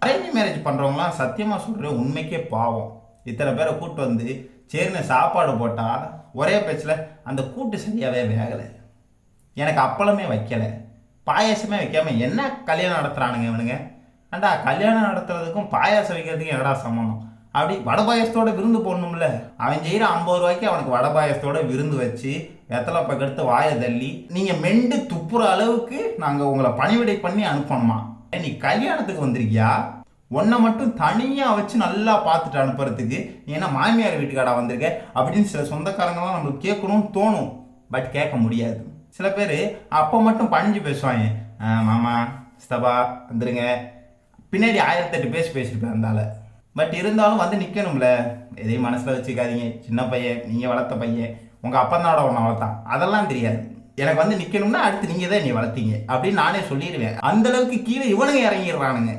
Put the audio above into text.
Arrange marriage பண்ணுறவங்களாம் சத்தியமாக சொல்கிறேன் உண்மைக்கே பாவம். இத்தனை பேரை கூட்டு வந்து சரின்னு சாப்பாடு போட்டால் ஒரே பேச்சில் அந்த கூட்டு சரியாகவே வேகலை, எனக்கு அப்பளமே வைக்கலை, பாயாசமே வைக்காமல் என்ன கல்யாணம் நடத்துகிறானுங்க இவனுங்க. ஏண்டா கல்யாணம் நடத்துறதுக்கும் பாயாசம் வைக்கிறதுக்கும் என்னடா சம்மந்தம்? அப்படி வடை பாயசத்தோட விருந்து போடணும்ல. அவன் செய்கிற 50 ரூபாய்க்கு அவனுக்கு வடை பாயசத்தோட விருந்து வச்சு வெத்தலை பக்கெடுத்து வாயை தள்ளி நீங்கள் மெண்டு துப்புற அளவுக்கு நாங்கள் உங்களை பணிவிடை பண்ணி அனுப்பணுமா? நீ கல்யாணத்துக்கு வந்திருக்கியா? உன்னை மட்டும் தனியாக வச்சு நல்லா பார்த்துட்டு அனுப்புறதுக்கு நீ என்ன மாமியார் வீட்டுக்காடா வந்திருக்க அப்படின்னு சில சொந்தக்காரங்களாம் நம்மளுக்கு கேட்கணும்னு தோணும். பட் கேட்க முடியாது. சில பேர் அப்போ மட்டும் பணிஞ்சு பேசுவாங்க, மாமா சித்தப்பா வந்துருங்க, பின்னாடி 1008 பேசியிருப்பேன் இருந்தால. பட் இருந்தாலும் வந்து நிற்கணும்ல. எதையும் மனசில் வச்சுக்காதீங்க. சின்ன பையன், நீங்கள் வளர்த்த பையன், உங்கள் அப்பந்தாட ஒன்று வளர்த்தான், அதெல்லாம் தெரியாது. எனக்கு வந்து நிற்கணும்னா அடுத்து நீங்கள் தான் என்னை வளர்த்தீங்க அப்படின்னு நானே சொல்லிடுவேன். அந்தளவுக்கு கீழே இவனுங்க இறங்கிடுறானுங்க.